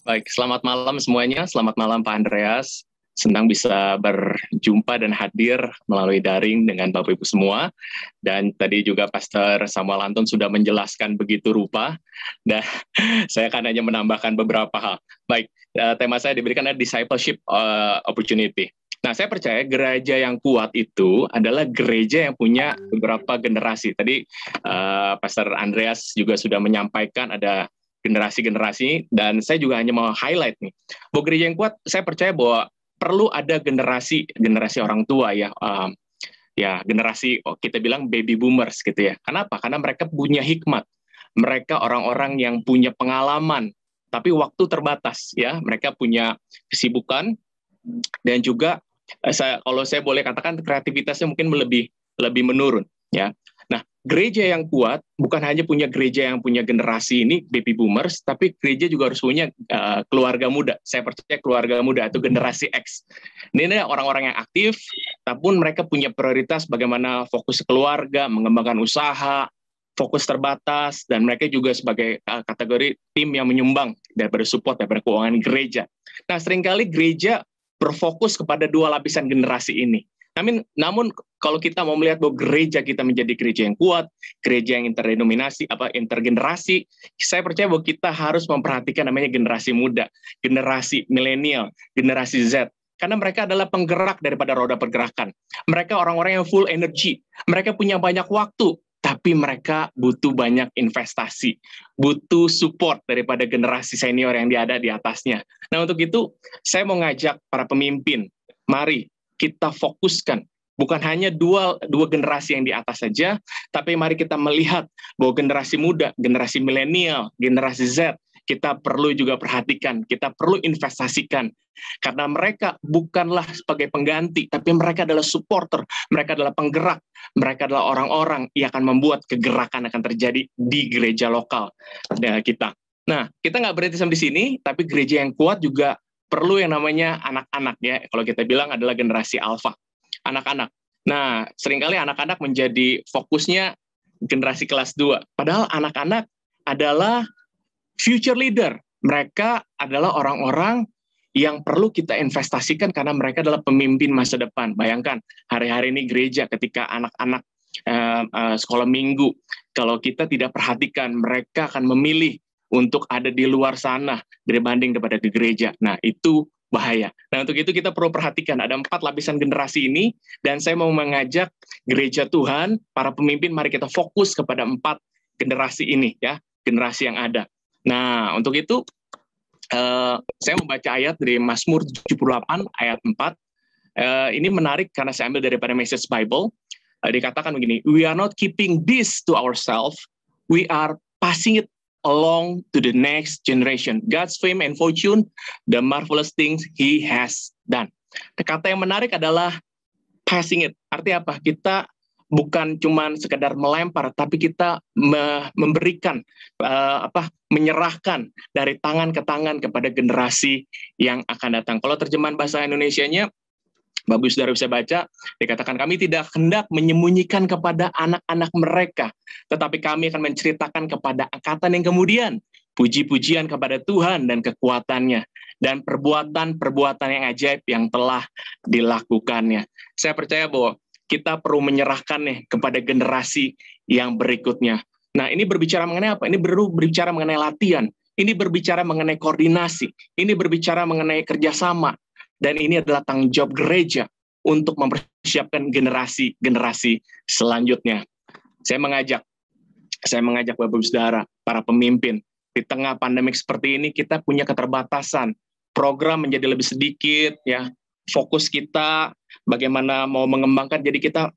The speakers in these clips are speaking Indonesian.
Baik, selamat malam semuanya. Selamat malam Pak Andreas. Senang bisa berjumpa dan hadir melalui daring dengan Bapak Ibu semua. Dan tadi juga Pastor Samuel Anton sudah menjelaskan begitu rupa. Dan saya akan hanya menambahkan beberapa hal. Baik, tema saya diberikan adalah discipleship opportunity. Nah, saya percaya gereja yang kuat itu adalah gereja yang punya beberapa generasi. Tadi Pastor Andreas juga sudah menyampaikan ada generasi-generasi, dan saya juga hanya mau highlight nih, bahwa gereja yang kuat, saya percaya bahwa perlu ada generasi orang tua ya, ya generasi kita bilang baby boomers gitu ya. Kenapa? Karena mereka punya hikmat, mereka orang-orang yang punya pengalaman, tapi waktu terbatas ya, mereka punya kesibukan dan juga kalau saya boleh katakan kreativitasnya mungkin lebih menurun ya. Nah, gereja yang kuat bukan hanya punya gereja yang punya generasi ini baby boomers, tapi gereja juga harus punya keluarga muda. Saya percaya keluarga muda atau generasi X. Ini orang-orang yang aktif, tapi mereka punya prioritas bagaimana fokus keluarga, mengembangkan usaha, fokus terbatas, dan mereka juga sebagai kategori tim yang menyumbang daripada support daripada keuangan gereja. Nah, seringkali gereja berfokus kepada dua lapisan generasi ini. Namun kalau kita mau melihat bahwa gereja kita menjadi gereja yang kuat, gereja yang intergenerasi, saya percaya bahwa kita harus memperhatikan namanya generasi muda, generasi milenial, generasi Z. Karena mereka adalah penggerak daripada roda pergerakan. Mereka orang-orang yang full energy. Mereka punya banyak waktu, tapi mereka butuh banyak investasi, butuh support daripada generasi senior yang ada di atasnya. Nah, untuk itu saya mau ngajak para pemimpin, mari kita fokuskan bukan hanya dua generasi yang di atas saja, tapi mari kita melihat bahwa generasi muda, generasi milenial, generasi Z, kita perlu juga perhatikan, kita perlu investasikan. Karena mereka bukanlah sebagai pengganti, tapi mereka adalah supporter, mereka adalah penggerak, mereka adalah orang-orang yang akan membuat kegerakan akan terjadi di gereja lokal kita. Nah, kita nggak berhenti sampai di sini, tapi gereja yang kuat juga perlu yang namanya anak-anak ya. Kalau kita bilang adalah generasi alfa, anak-anak. Nah, seringkali anak-anak menjadi fokusnya generasi kelas 2. Padahal anak-anak adalah future leader. Mereka adalah orang-orang yang perlu kita investasikan karena mereka adalah pemimpin masa depan. Bayangkan, hari-hari ini gereja ketika anak-anak sekolah minggu, kalau kita tidak perhatikan, mereka akan memilih untuk ada di luar sana dibanding kepada ke gereja. Nah, itu bahaya. Nah, untuk itu kita perlu perhatikan ada 4 lapisan generasi ini, dan saya mau mengajak gereja Tuhan, para pemimpin, mari kita fokus kepada 4 generasi ini ya, generasi yang ada. Nah, untuk itu saya membaca ayat dari Mazmur 78 ayat 4. Ini menarik karena saya ambil daripada Message Bible. Dikatakan begini, we are not keeping this to ourselves, we are passing it along to the next generation. God's fame and fortune, the marvelous things He has done. Kata yang menarik adalah passing it. Artinya apa? Kita bukan cuma sekedar melempar, tapi kita memberikan, menyerahkan dari tangan ke tangan kepada generasi yang akan datang. Kalau terjemahan bahasa Indonesianya, bagus, saudara bisa baca, dikatakan kami tidak hendak menyembunyikan kepada anak-anak mereka, tetapi kami akan menceritakan kepada angkatan yang kemudian puji-pujian kepada Tuhan dan kekuatannya dan perbuatan-perbuatan yang ajaib yang telah dilakukannya. Saya percaya bahwa kita perlu menyerahkan nih kepada generasi yang berikutnya. Nah, ini berbicara mengenai apa? Ini berbicara mengenai latihan, ini berbicara mengenai koordinasi, ini berbicara mengenai kerjasama. Dan ini adalah tanggung jawab gereja untuk mempersiapkan generasi-generasi selanjutnya. Saya mengajak Bapak-Ibu Saudara, para pemimpin, di tengah pandemik seperti ini kita punya keterbatasan. Program menjadi lebih sedikit, ya. Fokus kita bagaimana mau mengembangkan, jadi kita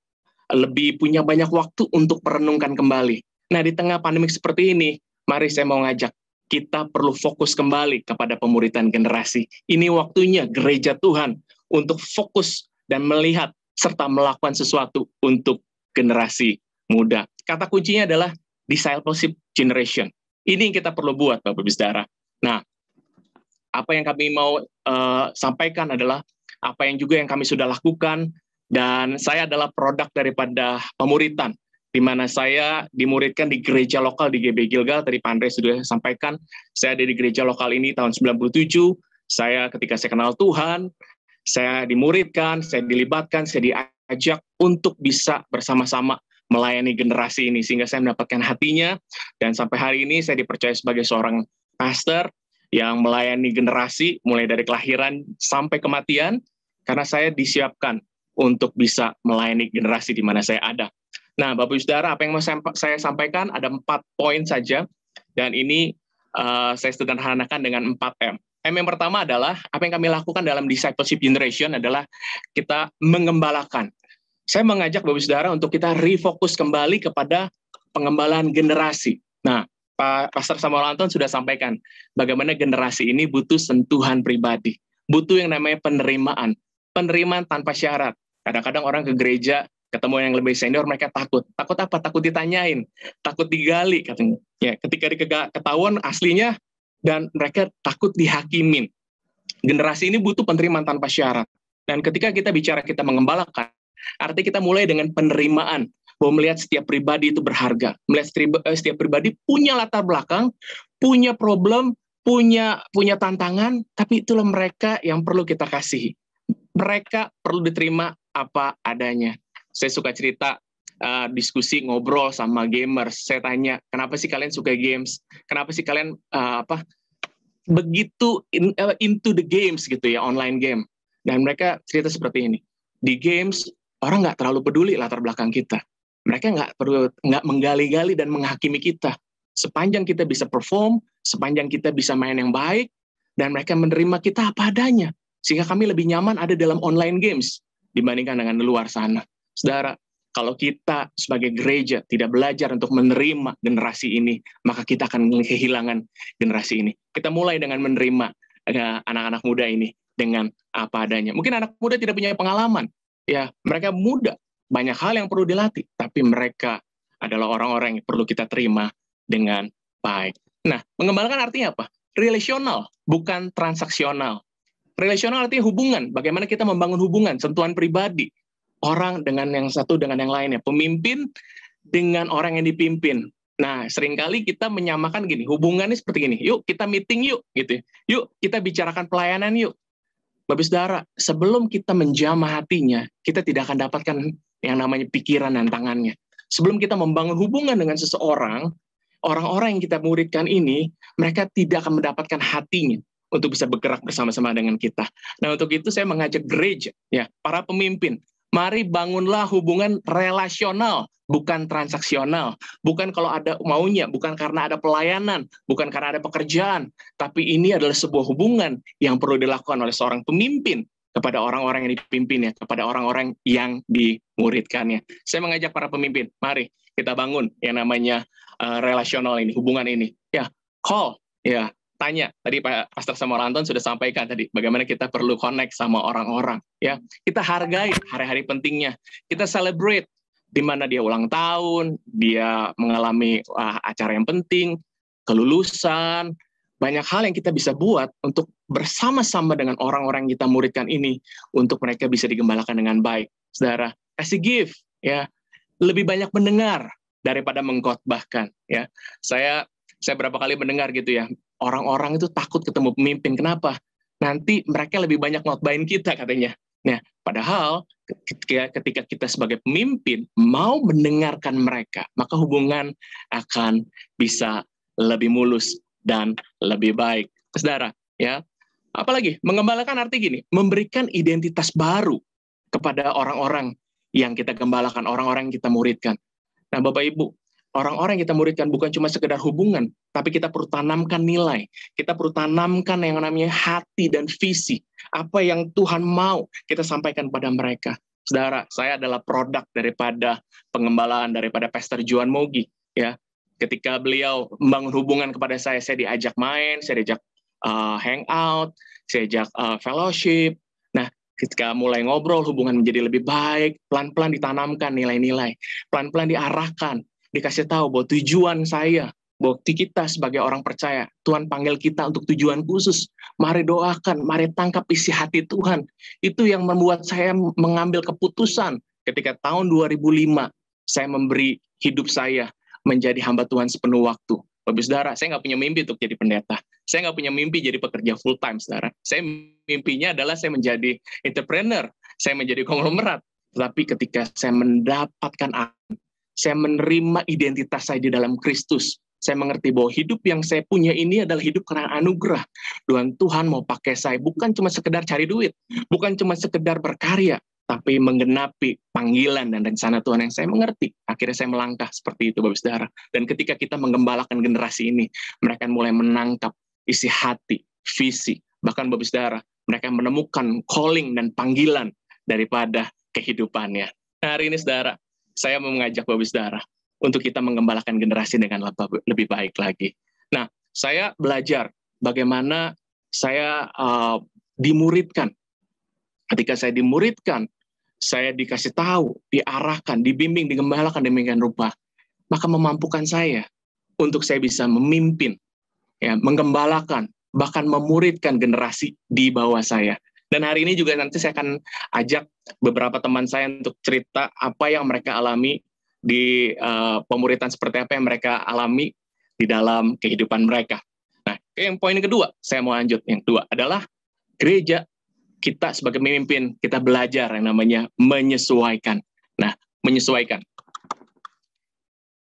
lebih punya banyak waktu untuk merenungkan kembali. Nah, di tengah pandemik seperti ini, mari saya mau ngajak, kita perlu fokus kembali kepada pemuritan generasi. Ini waktunya gereja Tuhan untuk fokus dan melihat serta melakukan sesuatu untuk generasi muda. Kata kuncinya adalah discipleship generation. Ini yang kita perlu buat, Bapak-Ibu Saudara. Nah, apa yang kami mau sampaikan adalah apa yang kami sudah lakukan, dan saya adalah produk daripada pemuritan. di mana saya dimuridkan di gereja lokal di GB Gilgal. Tadi Pak Andre sudah sampaikan, saya ada di gereja lokal ini tahun 97. Ketika saya kenal Tuhan, saya dimuridkan, saya dilibatkan, saya diajak untuk bisa bersama-sama melayani generasi ini, sehingga saya mendapatkan hatinya, dan sampai hari ini saya dipercaya sebagai seorang pastor yang melayani generasi, mulai dari kelahiran sampai kematian, karena saya disiapkan untuk bisa melayani generasi di mana saya ada. Nah, Bapak Ibu Saudara, apa yang mau saya sampaikan ada 4 poin saja, dan ini saya sederhanakan dengan 4M. M yang pertama adalah, apa yang kami lakukan dalam discipleship generation adalah kita mengembalakan. Saya mengajak Bapak Ibu Saudara untuk kita refokus kembali kepada pengembalaan generasi. Nah, Pak Pastor Samuel Anton sudah sampaikan bagaimana generasi ini butuh sentuhan pribadi, butuh yang namanya penerimaan tanpa syarat. Kadang-kadang orang ke gereja ketemu yang lebih senior, mereka takut. Takut apa? Takut ditanyain, takut digali katanya. Ya, ketika ketahuan aslinya, dan mereka takut dihakimin. Generasi ini butuh penerimaan tanpa syarat. Dan ketika kita bicara kita mengembalakan, artinya kita mulai dengan penerimaan, bahwa melihat setiap pribadi itu berharga, melihat setiap pribadi punya latar belakang, punya problem, punya tantangan, tapi itulah mereka yang perlu kita kasihi. Mereka perlu diterima apa adanya. Saya suka cerita diskusi ngobrol sama gamers. Saya tanya, kenapa sih kalian suka games? Kenapa sih kalian begitu into the games gitu ya, online game? Dan mereka cerita seperti ini. Di games orang nggak terlalu peduli latar belakang kita. Mereka nggak menggali-gali dan menghakimi kita. Sepanjang kita bisa perform, sepanjang kita bisa main yang baik, dan mereka menerima kita apa adanya. Sehingga kami lebih nyaman ada dalam online games dibandingkan dengan luar sana. Saudara, kalau kita sebagai gereja tidak belajar untuk menerima generasi ini, maka kita akan kehilangan generasi ini. Kita mulai dengan menerima anak-anak muda ini dengan apa adanya. Mungkin anak muda tidak punya pengalaman. Ya, mereka muda, banyak hal yang perlu dilatih, tapi mereka adalah orang-orang yang perlu kita terima dengan baik. Nah, mengembalakan artinya apa? Relasional, bukan transaksional. Relasional artinya hubungan, bagaimana kita membangun hubungan, sentuhan pribadi. Orang dengan yang satu dengan yang lainnya, pemimpin dengan orang yang dipimpin. Nah, seringkali kita menyamakan gini, hubungannya seperti gini, yuk kita meeting yuk, gitu. Yuk kita bicarakan pelayanan yuk. Bapak Saudara, sebelum kita menjamah hatinya, kita tidak akan dapatkan yang namanya pikiran dan tangannya. Sebelum kita membangun hubungan dengan seseorang, orang-orang yang kita muridkan ini, mereka tidak akan mendapatkan hatinya untuk bisa bergerak bersama-sama dengan kita. Nah, untuk itu saya mengajak gereja, ya, para pemimpin, mari bangunlah hubungan relasional, bukan transaksional. Bukan kalau ada maunya, bukan karena ada pelayanan, bukan karena ada pekerjaan. Tapi ini adalah sebuah hubungan yang perlu dilakukan oleh seorang pemimpin kepada orang-orang yang dipimpinnya, kepada orang-orang yang dimuridkannya. Saya mengajak para pemimpin, mari kita bangun yang namanya relasional ini, hubungan ini. Ya, call, ya, tanya. Tadi Pak Pastor Samuel Anton sudah sampaikan tadi bagaimana kita perlu connect sama orang-orang, ya. Kita hargai hari-hari pentingnya. Kita celebrate di mana dia ulang tahun, dia mengalami acara yang penting, kelulusan, banyak hal yang kita bisa buat untuk bersama-sama dengan orang-orang yang kita muridkan ini untuk mereka bisa digembalakan dengan baik. Saudara, kasih gift, ya. Lebih banyak mendengar daripada mengkhotbahkan, ya. Saya berapa kali mendengar gitu ya, orang-orang itu takut ketemu pemimpin. Kenapa? Nanti mereka lebih banyak ngotbahin kita katanya. Nah, padahal ketika kita sebagai pemimpin mau mendengarkan mereka, maka hubungan akan bisa lebih mulus dan lebih baik. Saudara, ya. Apalagi mengembalakan arti gini, memberikan identitas baru kepada orang-orang yang kita gembalakan, orang-orang yang kita muridkan. Nah, Bapak Ibu, orang-orang yang kita muridkan bukan cuma sekedar hubungan, tapi kita perlu tanamkan nilai. Kita perlu tanamkan yang namanya hati dan visi. Apa yang Tuhan mau kita sampaikan pada mereka. Saudara, saya adalah produk daripada pengembalaan daripada Pastor Joan Mogi. Ya, ketika beliau membangun hubungan kepada saya diajak main, saya diajak hangout, saya diajak fellowship. Nah, ketika mulai ngobrol, hubungan menjadi lebih baik, pelan-pelan ditanamkan nilai-nilai, pelan-pelan diarahkan, dikasih tahu bahwa tujuan saya, bahwa kita sebagai orang percaya, Tuhan panggil kita untuk tujuan khusus. Mari doakan, mari tangkap isi hati Tuhan. Itu yang membuat saya mengambil keputusan ketika tahun 2005, saya memberi hidup saya menjadi hamba Tuhan sepenuh waktu. Bapak saudara, saya nggak punya mimpi untuk jadi pendeta. Saya nggak punya mimpi jadi pekerja full time, saudara. Saya mimpinya adalah saya menjadi entrepreneur, saya menjadi konglomerat. Tetapi ketika saya mendapatkan saya menerima identitas saya di dalam Kristus, saya mengerti bahwa hidup yang saya punya ini adalah hidup karena anugerah. Tuhan mau pakai saya bukan cuma sekedar cari duit, bukan cuma sekedar berkarya, tapi menggenapi panggilan dan rencana Tuhan yang saya mengerti. Akhirnya saya melangkah seperti itu, Bapak Saudara. Dan ketika kita menggembalakan generasi ini, mereka mulai menangkap isi hati, visi, bahkan Bapak Saudara, mereka menemukan calling dan panggilan daripada kehidupannya. Nah, hari ini, Saudara, saya mau mengajak Bapak Saudara untuk kita menggembalakan generasi dengan lebih baik lagi. Nah, saya belajar bagaimana saya dimuridkan. Ketika saya dimuridkan, saya dikasih tahu, diarahkan, dibimbing, digembalakan demikian rupa, maka memampukan saya untuk saya bisa memimpin, ya, menggembalakan, bahkan memuridkan generasi di bawah saya. Dan hari ini juga nanti saya akan ajak beberapa teman saya untuk cerita apa yang mereka alami di pemuritan, seperti apa yang mereka alami di dalam kehidupan mereka. Nah, yang poin kedua, saya mau lanjut. Yang kedua adalah gereja, kita sebagai pemimpin, kita belajar yang namanya menyesuaikan. Nah, menyesuaikan.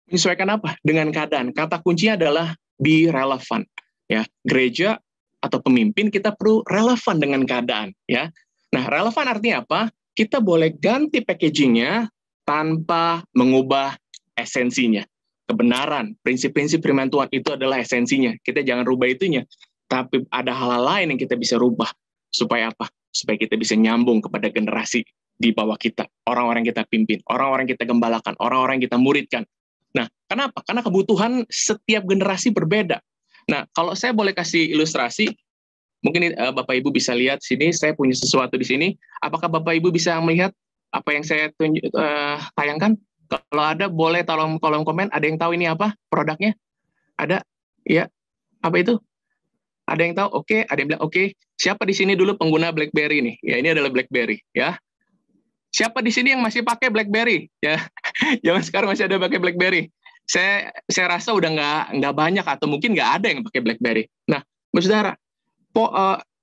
Menyesuaikan apa? Dengan keadaan. Kata kuncinya adalah be relevant. Ya, gereja atau pemimpin kita perlu relevan dengan keadaan. Ya, nah relevan artinya apa? Kita boleh ganti packagingnya tanpa mengubah esensinya. Kebenaran, prinsip-prinsip firman Tuhan itu adalah esensinya. Kita jangan rubah itunya. Tapi ada hal lain yang kita bisa rubah. Supaya apa? Supaya kita bisa nyambung kepada generasi di bawah kita. Orang-orang yang kita pimpin, orang-orang yang kita gembalakan, orang-orang yang kita muridkan. Nah, kenapa? Karena kebutuhan setiap generasi berbeda. Nah, kalau saya boleh kasih ilustrasi, mungkin Bapak Ibu bisa lihat sini, saya punya sesuatu di sini. Apakah Bapak Ibu bisa melihat apa yang saya tayangkan? Kalau ada, boleh tolong kolom komen. Ada yang tahu ini apa produknya? Ada? Ya. Apa itu? Ada yang tahu? Oke. Ada yang bilang oke. Siapa di sini dulu pengguna BlackBerry nih? Ya, ini adalah BlackBerry. Ya. Siapa di sini yang masih pakai BlackBerry? Ya. Zaman sekarang masih ada pakai BlackBerry. Saya rasa udah nggak banyak atau mungkin nggak ada yang pakai BlackBerry. Nah, saudara,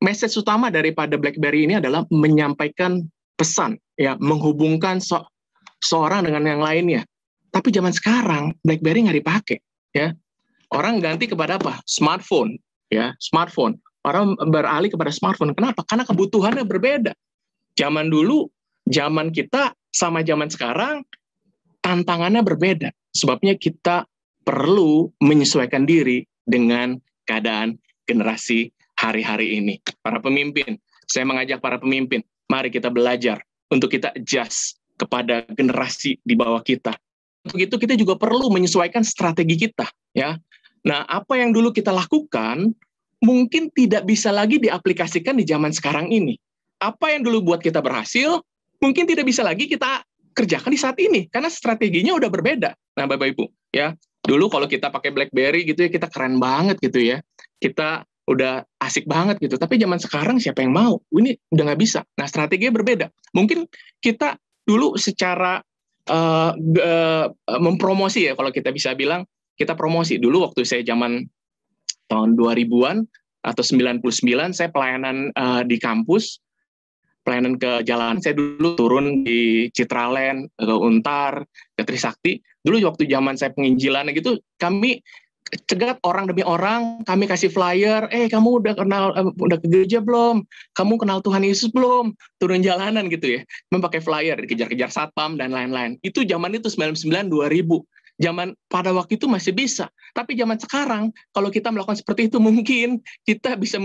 message utama daripada BlackBerry ini adalah menyampaikan pesan, ya, menghubungkan seorang dengan yang lainnya. Tapi zaman sekarang BlackBerry nggak dipakai, ya. Orang ganti kepada apa? Smartphone, ya, smartphone. Orang beralih kepada smartphone. Kenapa? Karena kebutuhannya berbeda. Zaman dulu, zaman kita sama zaman sekarang tantangannya berbeda. Sebabnya kita perlu menyesuaikan diri dengan keadaan generasi hari-hari ini. Para pemimpin, saya mengajak para pemimpin, mari kita belajar untuk kita adjust kepada generasi di bawah kita. Untuk itu kita juga perlu menyesuaikan strategi kita, ya. Nah, apa yang dulu kita lakukan mungkin tidak bisa lagi diaplikasikan di zaman sekarang ini. Apa yang dulu buat kita berhasil mungkin tidak bisa lagi kita kerjakan di saat ini karena strateginya udah berbeda. Nah, Bapak Ibu, ya. Dulu kalau kita pakai BlackBerry gitu ya, kita keren banget gitu ya. Kita udah asik banget gitu. Tapi zaman sekarang siapa yang mau? Ini udah nggak bisa. Nah, strateginya berbeda. Mungkin kita dulu secara mempromosi, ya, kalau kita bisa bilang, kita promosi. Dulu waktu saya zaman tahun 2000-an atau 99, saya pelayanan di kampus, pelayanan ke jalan. Saya dulu turun di Citraland, ke Untar, ke Trisakti. Dulu waktu zaman saya penginjilan gitu, kami cegat orang demi orang, kami kasih flyer, kamu udah ke gereja belum? Kamu kenal Tuhan Yesus belum? Turun jalanan gitu ya, memakai flyer, dikejar-kejar satpam dan lain-lain. Itu zaman itu 99 2000. Zaman pada waktu itu masih bisa. Tapi zaman sekarang, kalau kita melakukan seperti itu, mungkin kita bisa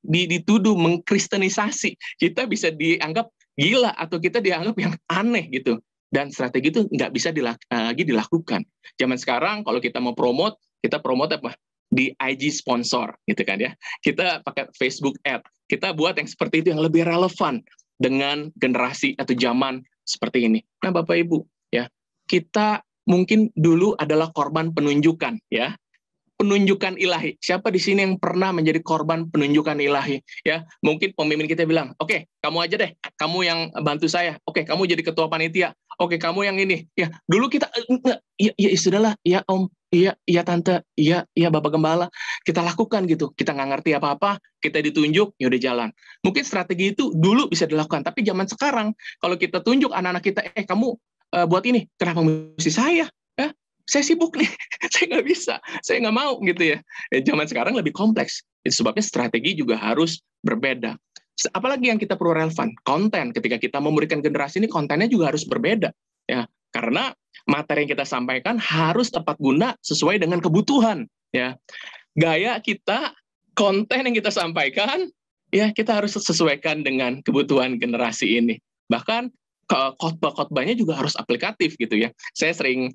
dituduh mengkristenisasi. Kita bisa dianggap gila atau kita dianggap yang aneh gitu. Dan strategi itu nggak bisa lagi dilakukan. Zaman sekarang, kalau kita mau promote, kita promote apa? Di IG sponsor, gitu kan ya. Kita pakai Facebook ad. Kita buat yang seperti itu, yang lebih relevan dengan generasi atau zaman seperti ini. Nah, Bapak Ibu, ya, kita mungkin dulu adalah korban penunjukan, ya. Penunjukan ilahi. Siapa di sini yang pernah menjadi korban penunjukan ilahi? Ya, mungkin pemimpin kita bilang, oke, kamu aja deh, kamu yang bantu saya. Oke, kamu jadi ketua panitia. oke kamu yang ini. Ya, dulu kita enggak, ya sudahlah, ya Om, iya Tante, iya Bapak Gembala, kita lakukan gitu. Kita nggak ngerti apa-apa, kita ditunjuk, ya udah jalan. Mungkin strategi itu dulu bisa dilakukan, tapi zaman sekarang kalau kita tunjuk anak-anak kita, kamu buat ini, kenapa mesti saya? Saya sibuk nih, saya nggak bisa, saya nggak mau gitu ya. Zaman sekarang lebih kompleks. Itu sebabnya strategi juga harus berbeda. Apalagi yang kita perlu relevan, konten. Ketika kita memberikan generasi ini, kontennya juga harus berbeda. Ya, karena materi yang kita sampaikan harus tepat guna sesuai dengan kebutuhan. Ya, gaya kita, konten yang kita sampaikan, ya kita harus sesuaikan dengan kebutuhan generasi ini. Bahkan khotbah-khotbahnya juga harus aplikatif gitu ya. Saya sering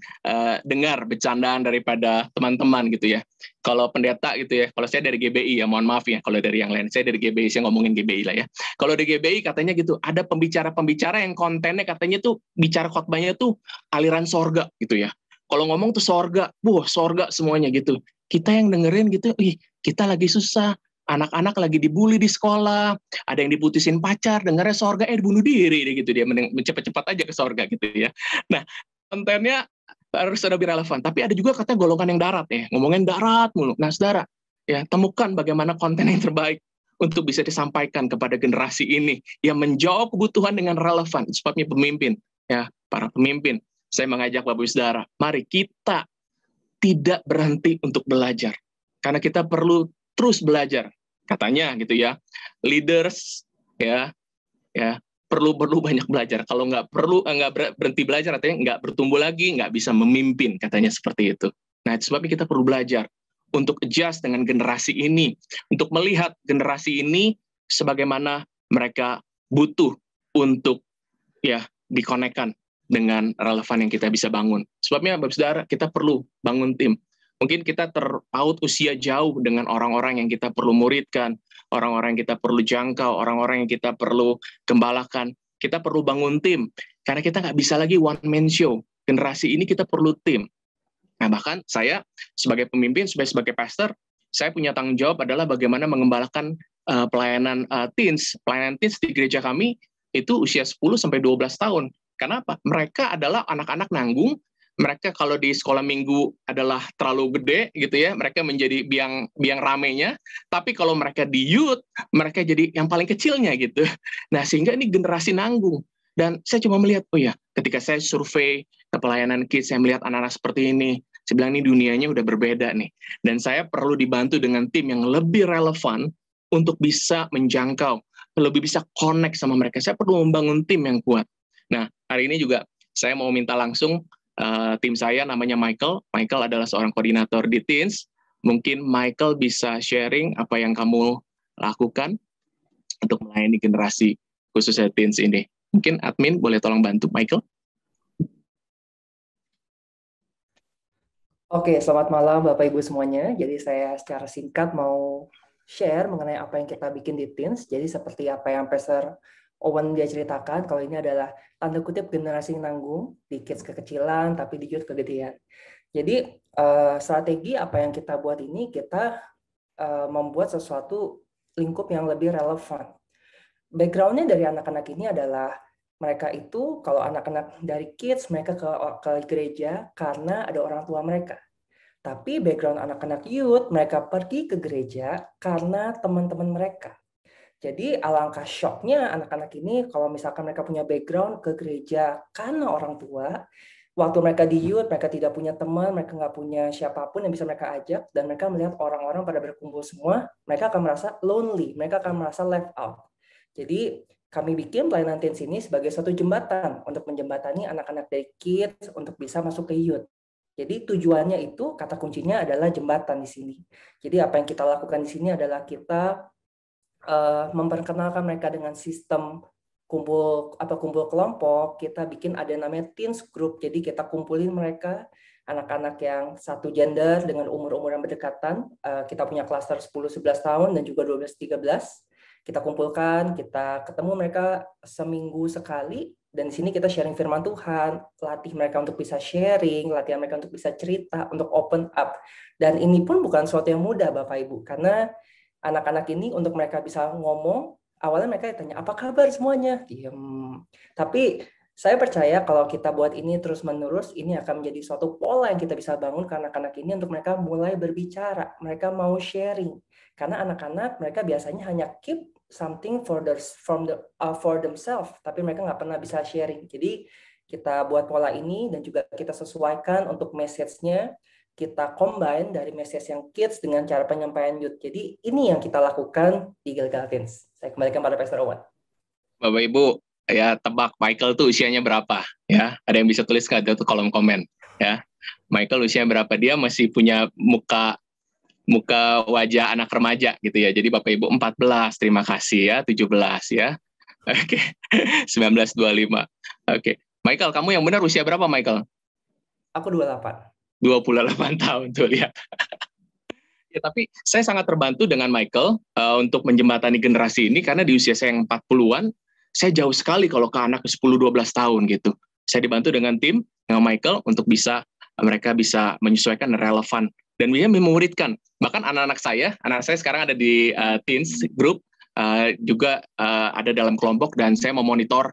dengar bercandaan daripada teman-teman gitu ya. Kalau pendeta gitu ya, kalau saya dari GBI ya, mohon maaf ya kalau dari yang lain. Saya dari GBI, saya ngomongin GBI lah ya. Kalau di GBI katanya gitu, ada pembicara-pembicara yang kontennya katanya tuh, bicara khotbahnya tuh aliran sorga gitu ya. Kalau ngomong tuh sorga, sorga semuanya gitu. Kita yang dengerin gitu, kita lagi susah. Anak-anak lagi dibully di sekolah, ada yang diputusin pacar, dengarnya sorga, bunuh diri gitu dia, cepat-cepat aja ke sorga gitu ya. Nah, kontennya harus lebih relevan. Tapi ada juga katanya golongan yang darat ya, ngomongin darat mulu. Nah, saudara, ya temukan bagaimana konten yang terbaik untuk bisa disampaikan kepada generasi ini yang menjawab kebutuhan dengan relevan. Sebabnya pemimpin, ya para pemimpin, saya mengajak Bapak Ibu Saudara, mari kita tidak berhenti untuk belajar, karena kita perlu terus belajar, katanya gitu ya. Leaders ya perlu banyak belajar. Kalau nggak berhenti belajar, artinya nggak bertumbuh lagi, nggak bisa memimpin, katanya seperti itu. Nah, itu sebabnya kita perlu belajar untuk adjust dengan generasi ini, untuk melihat generasi ini sebagaimana mereka butuh untuk ya dikonekkan dengan relevan yang kita bisa bangun. Sebabnya Bapak Saudara, kita perlu bangun tim. Mungkin kita terpaut usia jauh dengan orang-orang yang kita perlu muridkan, orang-orang yang kita perlu jangkau, orang-orang yang kita perlu gembalakan. Kita perlu bangun tim, karena kita nggak bisa lagi one man show. Generasi ini kita perlu tim. Nah, bahkan saya sebagai pemimpin, sebagai pastor, saya punya tanggung jawab adalah bagaimana mengembalakan pelayanan teens. Pelayanan teens di gereja kami itu usia 10-12 tahun. Kenapa? Mereka adalah anak-anak nanggung. Mereka kalau di sekolah minggu adalah terlalu gede gitu ya, mereka menjadi biang ramenya, tapi kalau mereka di youth, mereka jadi yang paling kecilnya gitu. Nah, sehingga ini generasi nanggung. Dan saya cuma melihat, ketika saya survei ke pelayanan kids, saya melihat anak-anak seperti ini, saya bilang ini dunianya udah berbeda nih. Dan saya perlu dibantu dengan tim yang lebih relevan untuk bisa menjangkau, lebih bisa connect sama mereka. Saya perlu membangun tim yang kuat. Nah, hari ini juga saya mau minta langsung tim saya namanya Michael. Michael adalah seorang koordinator di Teens. Mungkin Michael bisa sharing apa yang kamu lakukan untuk melayani generasi khususnya Teens ini. Mungkin admin boleh tolong bantu Michael. Oke, selamat malam Bapak Ibu semuanya. Jadi saya secara singkat mau share mengenai apa yang kita bikin di Teens. Jadi seperti apa yang Pastor Owen dia ceritakan, kalau ini adalah tanda kutip generasi nanggung, di kids kekecilan, tapi di youth kegedean. Jadi strategi apa yang kita buat ini, kita membuat sesuatu lingkup yang lebih relevan. Background-nya dari anak-anak ini adalah mereka itu, kalau anak-anak dari kids, mereka ke gereja karena ada orang tua mereka. Tapi background anak-anak youth, mereka pergi ke gereja karena teman-teman mereka. Jadi alangkah shocknya anak-anak ini kalau misalkan mereka punya background ke gereja karena orang tua, waktu mereka di youth, mereka tidak punya teman, mereka nggak punya siapapun yang bisa mereka ajak, dan mereka melihat orang-orang pada berkumpul semua, mereka akan merasa lonely, mereka akan merasa left out. Jadi kami bikin pelayanan Teens ini sebagai suatu jembatan untuk menjembatani anak-anak dari kids untuk bisa masuk ke youth. Jadi tujuannya itu, kata kuncinya adalah jembatan di sini. Jadi apa yang kita lakukan di sini adalah kita memperkenalkan mereka dengan sistem kumpul kelompok. Kita bikin ada namanya teens group. Jadi kita kumpulin mereka, anak-anak yang satu gender dengan umur-umur yang berdekatan. Kita punya klaster 10-11 tahun dan juga 12-13. Kita kumpulkan, kita ketemu mereka seminggu sekali, dan di sini kita sharing firman Tuhan, latih mereka untuk bisa sharing, latihan mereka untuk bisa cerita, untuk open up. Dan ini pun bukan sesuatu yang mudah Bapak Ibu, karena anak-anak ini untuk mereka bisa ngomong, awalnya mereka tanya, apa kabar semuanya? Diam. Tapi Saya percaya kalau kita buat ini terus-menerus, ini akan menjadi suatu pola yang kita bisa bangun ke anak-anak ini untuk mereka mulai berbicara, mereka mau sharing. Karena anak-anak mereka biasanya hanya keep something for themselves, tapi mereka nggak pernah bisa sharing. Jadi kita buat pola ini dan juga kita sesuaikan untuk message-nya, kita combine dari message yang kids dengan cara penyampaian youth. Jadi ini yang kita lakukan di Gilgal Teens. Saya kembalikan pada Pastor Owen. Bapak Ibu, ya tebak Michael tuh usianya berapa? Ya, ada yang bisa tulis nggak di kolom komen? Ya, Michael usianya berapa? Dia masih punya muka wajah anak remaja gitu ya. Jadi Bapak Ibu 14, terima kasih ya, 17 ya. Oke, 1925. Oke, Michael, kamu yang benar usia berapa Michael? Aku 28. 28 tahun tuh lihat. Ya, tapi saya sangat terbantu dengan Michael untuk menjembatani generasi ini karena di usia saya yang 40-an, saya jauh sekali kalau ke anak 10-12 tahun gitu. Saya dibantu dengan tim, dengan Michael untuk mereka bisa menyesuaikan dan relevan. Dan dia memuridkan. Bahkan anak-anak saya sekarang ada di teens group, juga ada dalam kelompok dan saya memonitor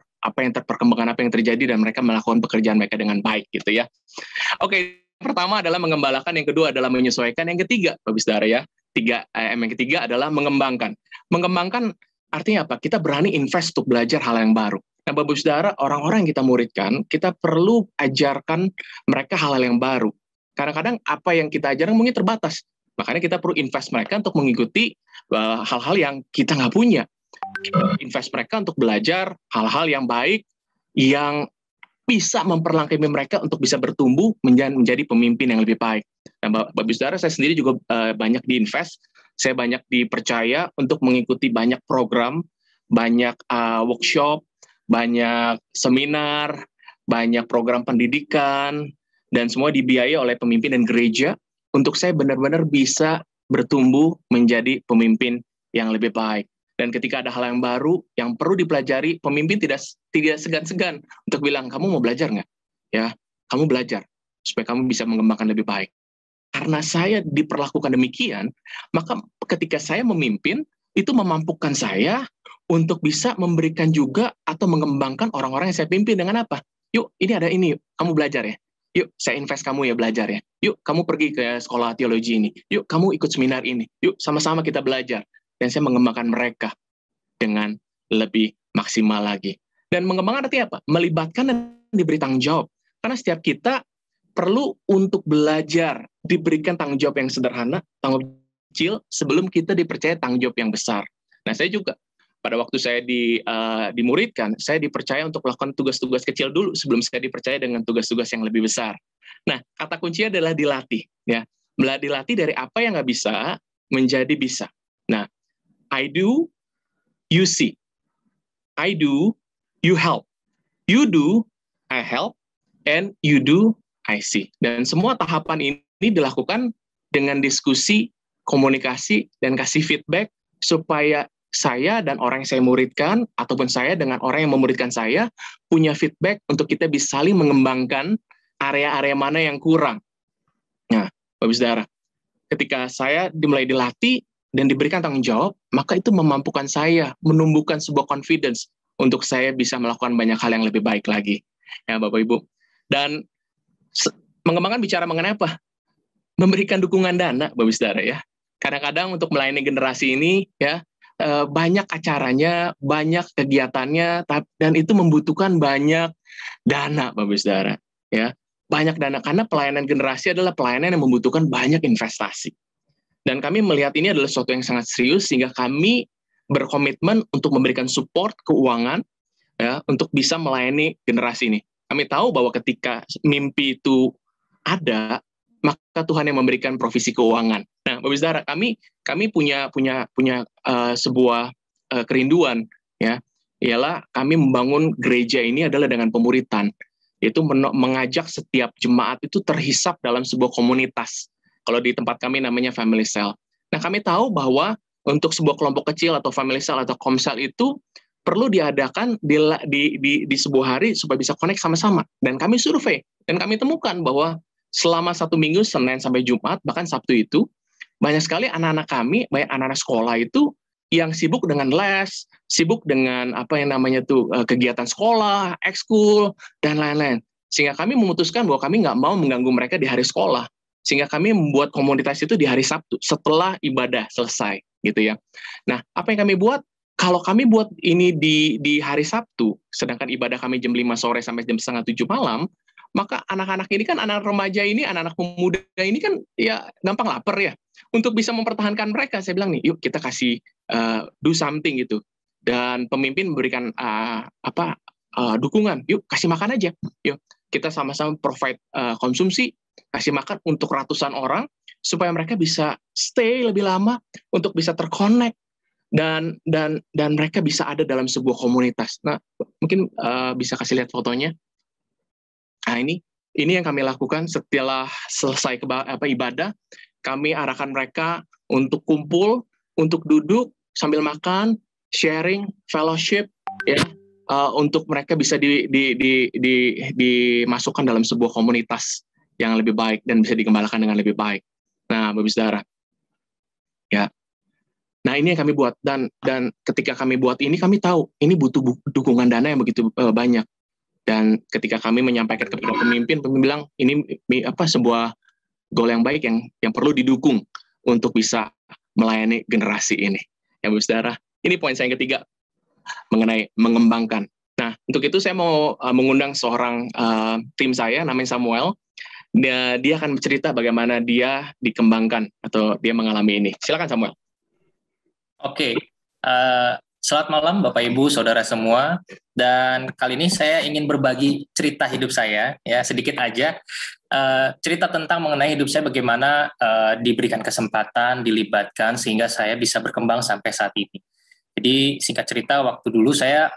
perkembangan apa yang terjadi dan mereka melakukan pekerjaan mereka dengan baik gitu ya. Oke. Pertama adalah mengembalakan, yang kedua adalah menyesuaikan, yang ketiga, Bapak Saudara ya, yang ketiga adalah mengembangkan. Mengembangkan artinya apa? Kita berani invest untuk belajar hal yang baru. Nah, Bapak Saudara, orang-orang yang kita muridkan, kita perlu ajarkan mereka hal-hal yang baru. Kadang-kadang apa yang kita ajarkan mungkin terbatas. Makanya kita perlu invest mereka untuk mengikuti hal-hal yang kita nggak punya. Invest mereka untuk belajar hal-hal yang baik, yang bisa memperlengkapi mereka untuk bisa bertumbuh menjadi pemimpin yang lebih baik. Nah, Bapak Saudara, saya sendiri juga banyak diinvest, saya banyak dipercaya untuk mengikuti banyak program, banyak workshop, banyak seminar, banyak program pendidikan, dan semua dibiayai oleh pemimpin dan gereja untuk saya benar-benar bisa bertumbuh menjadi pemimpin yang lebih baik. Dan ketika ada hal yang baru yang perlu dipelajari, pemimpin tidak segan-segan untuk bilang, kamu mau belajar nggak? Ya, kamu belajar supaya kamu bisa mengembangkan lebih baik. Karena saya diperlakukan demikian, maka ketika saya memimpin, itu memampukan saya untuk bisa memberikan juga atau mengembangkan orang-orang yang saya pimpin dengan apa? Yuk, ini ada ini, yuk, kamu belajar ya. Yuk, saya invest kamu ya belajar ya. Yuk, kamu pergi ke sekolah teologi ini. Yuk, kamu ikut seminar ini. Yuk, sama-sama kita belajar. Dan saya mengembangkan mereka dengan lebih maksimal lagi. Dan mengembangkan artinya apa? Melibatkan dan diberi tanggung jawab. Karena setiap kita perlu untuk belajar, diberikan tanggung jawab yang sederhana, tanggung jawab kecil, sebelum kita dipercaya tanggung jawab yang besar. Nah, saya juga, pada waktu saya dimuridkan, saya dipercaya untuk melakukan tugas-tugas kecil dulu, sebelum saya dipercaya dengan tugas-tugas yang lebih besar. Nah, kata kuncinya adalah dilatih. Ya. Dilatih dari apa yang nggak bisa, menjadi bisa. Nah, I do, you see. I do, you help. You do, I help. And you do, I see. Dan semua tahapan ini dilakukan dengan diskusi, komunikasi, dan kasih feedback supaya saya dan orang yang saya muridkan, ataupun saya dengan orang yang memuridkan saya, punya feedback untuk kita bisa saling mengembangkan area-area mana yang kurang. Nah, Bapak Saudara, ketika saya dimulai dilatih, dan diberikan tanggung jawab, maka itu memampukan saya menumbuhkan sebuah confidence untuk saya bisa melakukan banyak hal yang lebih baik lagi. Ya, Bapak Ibu. Dan mengembangkan bicara mengenai apa? Memberikan dukungan dana, Bapak Saudara ya. Kadang-kadang untuk melayani generasi ini ya, banyak acaranya, banyak kegiatannya, dan itu membutuhkan banyak dana, Bapak Saudara ya. Banyak dana karena pelayanan generasi adalah pelayanan yang membutuhkan banyak investasi. Dan kami melihat ini adalah sesuatu yang sangat serius sehingga kami berkomitmen untuk memberikan support keuangan ya untuk bisa melayani generasi ini. Kami tahu bahwa ketika mimpi itu ada, maka Tuhan yang memberikan provisi keuangan. Nah, Bapak Saudara, kami punya sebuah kerinduan ya, ialah kami membangun gereja ini adalah dengan pemuritan, yaitu mengajak setiap jemaat itu terhisap dalam sebuah komunitas. Kalau di tempat kami namanya family cell. Nah, kami tahu bahwa untuk sebuah kelompok kecil atau family cell atau komsel itu perlu diadakan di sebuah hari supaya bisa connect sama-sama. Dan kami survei, dan kami temukan bahwa selama 1 minggu, Senin sampai Jumat, bahkan Sabtu itu, banyak sekali anak-anak kami, banyak anak-anak sekolah itu yang sibuk dengan les, sibuk dengan apa yang namanya tuh kegiatan sekolah, ekskul, dan lain-lain. Sehingga kami memutuskan bahwa kami nggak mau mengganggu mereka di hari sekolah. Sehingga kami membuat komunitas itu di hari Sabtu, setelah ibadah selesai, gitu ya. Nah, apa yang kami buat? Kalau kami buat ini di hari Sabtu, sedangkan ibadah kami jam 5 sore sampai jam setengah 7 malam, maka anak-anak ini kan, anak remaja ini, anak-anak pemuda ini kan ya gampang lapar ya. Untuk bisa mempertahankan mereka, saya bilang nih, yuk kita kasih do something gitu. Dan pemimpin memberikan dukungan, yuk kasih makan aja. Yuk kita sama-sama provide konsumsi, kasih makan untuk ratusan orang, supaya mereka bisa stay lebih lama, untuk bisa terconnect, dan mereka bisa ada dalam sebuah komunitas. Nah, mungkin bisa kasih lihat fotonya. Nah, ini yang kami lakukan setelah selesai ibadah. Kami arahkan mereka untuk kumpul, untuk duduk sambil makan, sharing, fellowship, ya, untuk mereka bisa dimasukkan dalam sebuah komunitas yang lebih baik dan bisa dikembangkan dengan lebih baik. Nah, Bapak Saudara, ya. Nah, ini yang kami buat, dan ketika kami buat ini, kami tahu ini butuh dukungan dana yang begitu banyak. Dan ketika kami menyampaikan kepada pemimpin bilang ini sebuah goal yang baik yang perlu didukung untuk bisa melayani generasi ini. Ya, Bapak Saudara, ini poin saya yang ketiga mengenai mengembangkan. Nah, untuk itu saya mau mengundang seorang tim saya, namanya Samuel. Dia akan bercerita bagaimana dia dikembangkan atau dia mengalami ini. Silakan Samuel. Oke, selamat malam Bapak Ibu, Saudara semua. Dan kali ini saya ingin berbagi cerita hidup saya, ya sedikit aja. Cerita tentang mengenai hidup saya, bagaimana diberikan kesempatan, dilibatkan, sehingga saya bisa berkembang sampai saat ini. Jadi singkat cerita, waktu dulu saya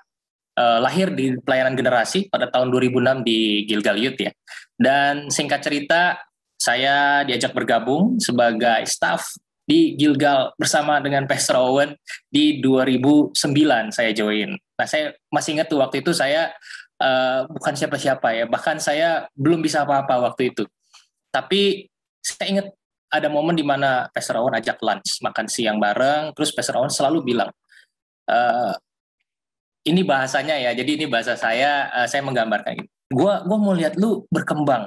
lahir di pelayanan generasi pada tahun 2006 di Gilgal Youth ya. Dan singkat cerita, saya diajak bergabung sebagai staff di Gilgal bersama dengan Pastor Owen di 2009 saya join. Nah, saya masih ingat tuh waktu itu saya bukan siapa-siapa ya, bahkan saya belum bisa apa-apa waktu itu. Tapi saya ingat ada momen di mana Pastor Owen ajak lunch, makan siang bareng, terus Pastor Owen selalu bilang, ini bahasanya ya, jadi ini bahasa saya menggambarkan ini. Gua mau lihat lu berkembang.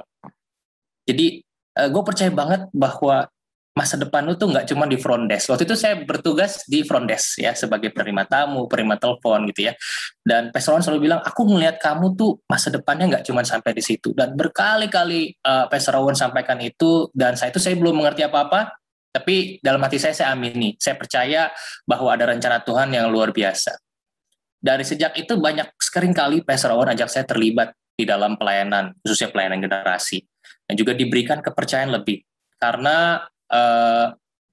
Jadi gue percaya banget bahwa masa depan lu tuh nggak cuma di front desk. Waktu itu saya bertugas di front desk ya, sebagai penerima tamu, penerima telepon gitu ya. Dan Pastor Owen selalu bilang, aku ngelihat kamu tuh masa depannya nggak cuma sampai di situ. Dan berkali-kali Pastor Owen sampaikan itu, dan saya belum mengerti apa-apa, tapi dalam hati saya amini. Saya percaya bahwa ada rencana Tuhan yang luar biasa. Dari sejak itu banyak sekali Pastor Owen ajak saya terlibat di dalam pelayanan, khususnya pelayanan generasi. Dan juga diberikan kepercayaan lebih. Karena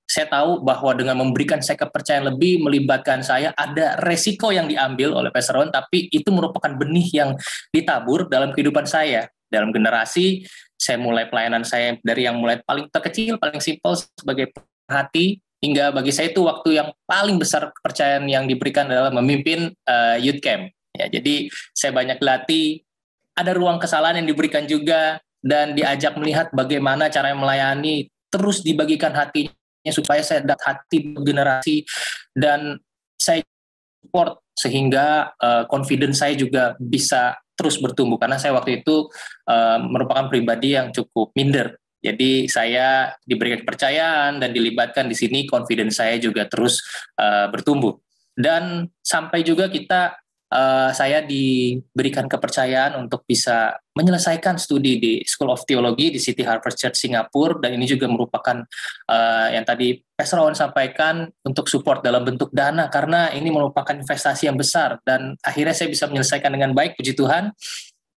saya tahu bahwa dengan memberikan saya kepercayaan lebih, melibatkan saya, ada resiko yang diambil oleh Pastor Owen, tapi itu merupakan benih yang ditabur dalam kehidupan saya. Dalam generasi, saya mulai pelayanan saya dari yang mulai paling terkecil, paling simpel sebagai hati, hingga bagi saya itu waktu yang paling besar kepercayaan yang diberikan adalah memimpin youth camp. Ya, jadi saya banyak latih, ada ruang kesalahan yang diberikan juga, dan diajak melihat bagaimana cara melayani, terus dibagikan hatinya supaya saya dapat hati generasi, dan saya support sehingga confidence saya juga bisa terus bertumbuh, karena saya waktu itu merupakan pribadi yang cukup minder. Jadi saya diberikan kepercayaan dan dilibatkan di sini, confidence saya juga terus bertumbuh. Dan sampai juga saya diberikan kepercayaan untuk bisa menyelesaikan studi di School of Theology di City Harvest Church Singapura, dan ini juga merupakan yang tadi Pastor Owen sampaikan, untuk support dalam bentuk dana, karena ini merupakan investasi yang besar, dan akhirnya saya bisa menyelesaikan dengan baik, puji Tuhan.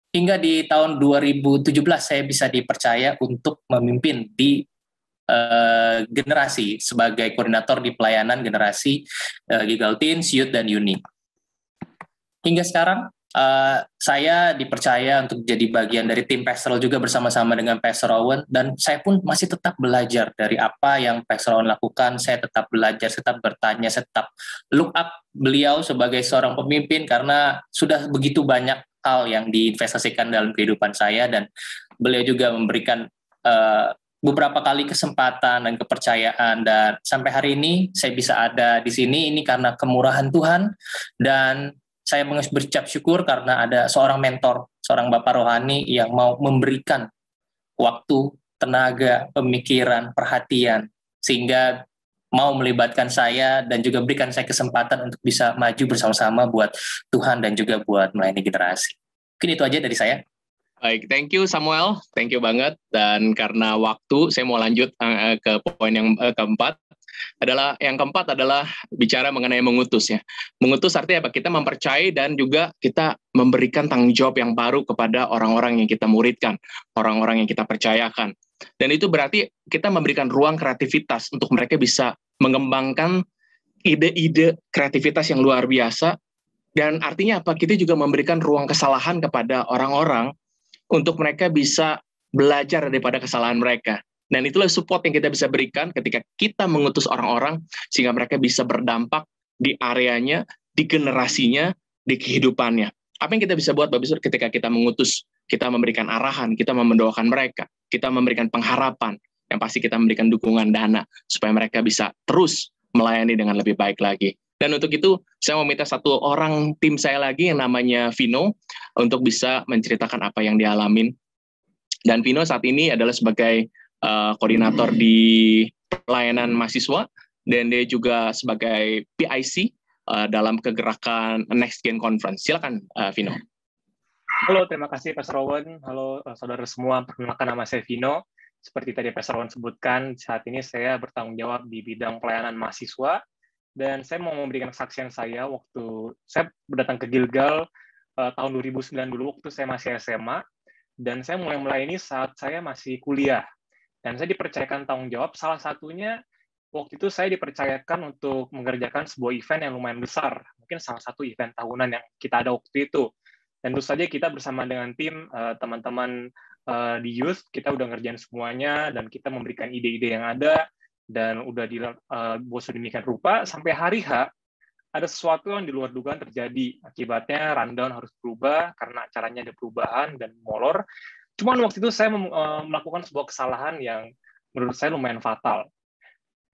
Hingga di tahun 2017 saya bisa dipercaya untuk memimpin di generasi sebagai koordinator di pelayanan generasi Gilgal Teens, Youth, dan Uni. Hingga sekarang saya dipercaya untuk jadi bagian dari tim pastoral juga bersama-sama dengan Pastor Owen, dan saya pun masih tetap belajar dari apa yang Pastor Owen lakukan. Saya tetap belajar, saya tetap bertanya, saya tetap look up beliau sebagai seorang pemimpin, karena sudah begitu banyak hal yang diinvestasikan dalam kehidupan saya, dan beliau juga memberikan beberapa kali kesempatan dan kepercayaan, dan sampai hari ini saya bisa ada di sini ini karena kemurahan Tuhan, dan saya berucap syukur karena ada seorang mentor, seorang bapak rohani yang mau memberikan waktu, tenaga, pemikiran, perhatian, sehingga mau melibatkan saya dan juga berikan saya kesempatan untuk bisa maju bersama-sama buat Tuhan dan juga buat melayani generasi. Mungkin itu aja dari saya. Baik, thank you Samuel, thank you banget. Dan karena waktu, saya mau lanjut ke poin yang keempat. Yang keempat adalah bicara mengenai mengutus ya. Mengutus artinya apa? Kita mempercayai dan juga kita memberikan tanggung jawab yang baru kepada orang-orang yang kita muridkan, orang-orang yang kita percayakan. Dan itu berarti kita memberikan ruang kreativitas untuk mereka bisa mengembangkan ide-ide kreativitas yang luar biasa. Dan artinya apa? Kita juga memberikan ruang kesalahan kepada orang-orang untuk mereka bisa belajar daripada kesalahan mereka. Dan itulah support yang kita bisa berikan ketika kita mengutus orang-orang sehingga mereka bisa berdampak di areanya, di generasinya, di kehidupannya. Apa yang kita bisa buat, Bapak Ibu, ketika kita mengutus, kita memberikan arahan, kita mendoakan mereka, kita memberikan pengharapan, yang pasti kita memberikan dukungan dana supaya mereka bisa terus melayani dengan lebih baik lagi. Dan untuk itu, saya mau minta satu orang tim saya lagi yang namanya Vino untuk bisa menceritakan apa yang dialamin. Dan Vino saat ini adalah sebagai koordinator di pelayanan mahasiswa, dan dia juga sebagai PIC dalam kegerakan Next Gen Conference. Silakan Vino. Halo, terima kasih Pastor Owen. Halo saudara semua, perkenalkan nama saya Vino. Seperti tadi Pastor Owen sebutkan, saat ini saya bertanggung jawab di bidang pelayanan mahasiswa, dan saya mau memberikan kesaksian saya waktu saya datang ke Gilgal tahun 2009 dulu, waktu saya masih SMA, dan saya mulai melayani saat saya masih kuliah. Dan saya dipercayakan tanggung jawab, salah satunya waktu itu saya dipercayakan untuk mengerjakan sebuah event yang lumayan besar, mungkin salah satu event tahunan yang kita ada waktu itu. Dan tentu saja kita bersama dengan tim, teman-teman di youth, kita udah ngerjain semuanya, dan kita memberikan ide-ide yang ada, dan udah dibuat sedemikian rupa, sampai hari H, ada sesuatu yang di luar dugaan terjadi. Akibatnya rundown harus berubah, karena acaranya ada perubahan dan molor. Cuman waktu itu saya melakukan sebuah kesalahan yang menurut saya lumayan fatal.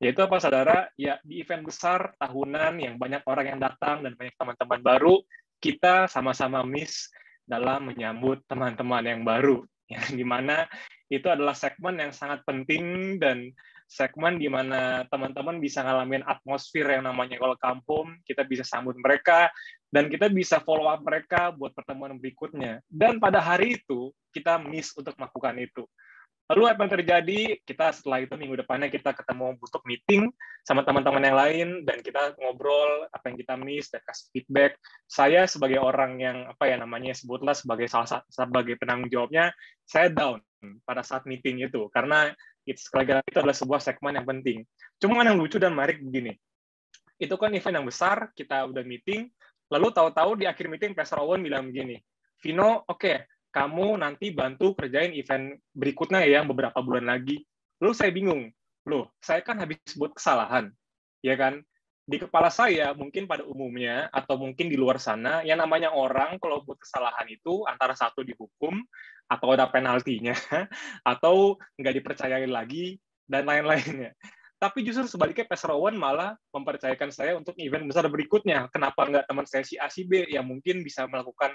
Yaitu apa, saudara? Ya, di event besar tahunan yang banyak orang yang datang dan banyak teman-teman baru, kita sama-sama miss dalam menyambut teman-teman yang baru. Yang dimana itu adalah segmen yang sangat penting, dan segmen di mana teman-teman bisa ngalamin atmosfer yang namanya kalau kampung, kita bisa sambut mereka, dan kita bisa follow up mereka buat pertemuan berikutnya. Dan pada hari itu, kita miss untuk melakukan itu. Lalu apa yang terjadi? Kita setelah itu minggu depannya kita ketemu untuk meeting sama teman-teman yang lain, dan kita ngobrol apa yang kita miss dan kasih feedback. Saya sebagai orang yang sebutlah sebagai penanggung jawabnya, saya down pada saat meeting itu karena itu adalah sebuah segmen yang penting. Cuma yang lucu dan menarik begini, itu kan event yang besar, kita udah meeting, lalu tahu-tahu di akhir meeting Pastor Owen bilang begini, Vino, oke, kamu nanti bantu kerjain event berikutnya ya, beberapa bulan lagi. Lalu saya bingung, loh, saya kan habis buat kesalahan, ya kan? Di kepala saya, mungkin pada umumnya, atau mungkin di luar sana, yang namanya orang kalau buat kesalahan itu, antara satu dihukum, atau ada penaltinya, atau nggak dipercayain lagi, dan lain-lainnya. Tapi justru sebaliknya, Pastor Owen malah mempercayakan saya untuk event besar berikutnya. Kenapa nggak teman saya si A, si B, yang mungkin bisa melakukan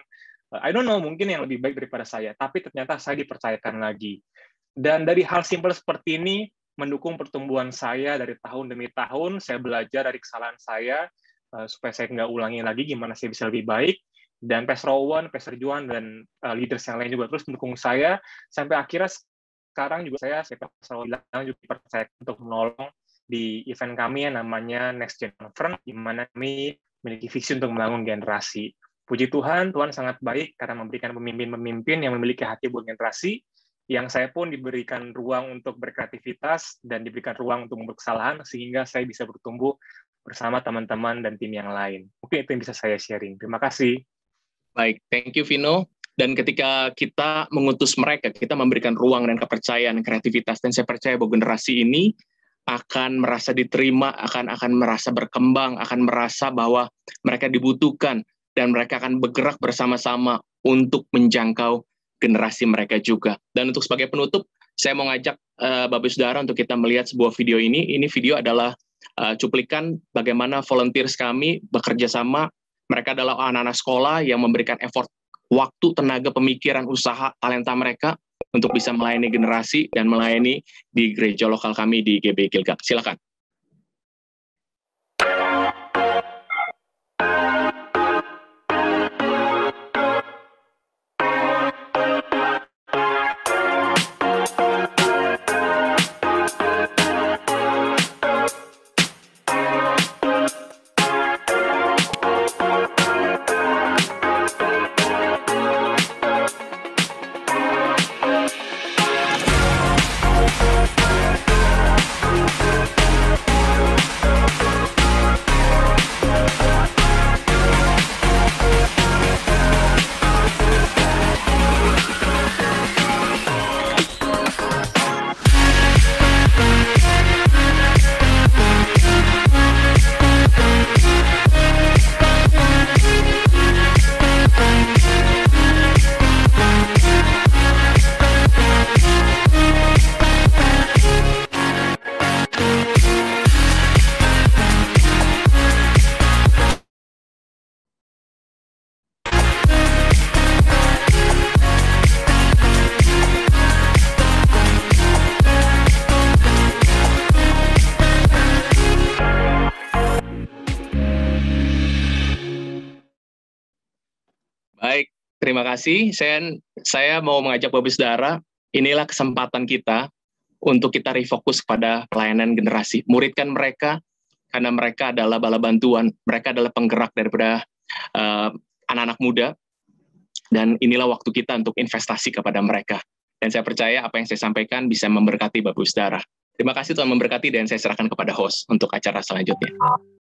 I don't know, mungkin yang lebih baik daripada saya, tapi ternyata saya dipercayakan lagi. Dan dari hal simpel seperti ini, mendukung pertumbuhan saya dari tahun demi tahun, saya belajar dari kesalahan saya, supaya saya nggak ulangi lagi gimana saya bisa lebih baik, dan Pastor Owen, Pastor Juan, dan leaders yang lain juga terus mendukung saya, sampai akhirnya sekarang juga saya Pastor Owen bilang juga dipercayakan untuk menolong di event kami yang namanya Next Gen Conference, di mana kami memiliki visi untuk membangun generasi. Puji Tuhan, Tuhan sangat baik karena memberikan pemimpin-pemimpin yang memiliki hati buat generasi, yang saya pun diberikan ruang untuk berkreativitas dan diberikan ruang untuk membuat kesalahan, sehingga saya bisa bertumbuh bersama teman-teman dan tim yang lain. Mungkin itu yang bisa saya sharing. Terima kasih. Baik, thank you Vino. Dan ketika kita mengutus mereka, kita memberikan ruang dan kepercayaan, kreativitas, dan saya percaya bahwa generasi ini akan merasa diterima, akan merasa berkembang, akan merasa bahwa mereka dibutuhkan, dan mereka akan bergerak bersama-sama untuk menjangkau generasi mereka juga. Dan untuk sebagai penutup, Saya mau ngajak Bapak Saudara untuk kita melihat sebuah video ini. Ini video adalah cuplikan bagaimana volunteers kami bekerja sama. Mereka adalah anak-anak sekolah yang memberikan effort waktu, tenaga, pemikiran, usaha, talenta mereka untuk bisa melayani generasi dan melayani di gereja lokal kami di GB Gilgal. Silakan. Baik, terima kasih. Saya mau mengajak Bapak Saudara, inilah kesempatan kita untuk kita refokus pada pelayanan generasi. Muridkan mereka, karena mereka adalah bala bantuan, mereka adalah penggerak daripada anak-anak muda, dan inilah waktu kita untuk investasi kepada mereka. Dan saya percaya apa yang saya sampaikan bisa memberkati Bapak Saudara. Terima kasih Tuhan memberkati, dan saya serahkan kepada host untuk acara selanjutnya.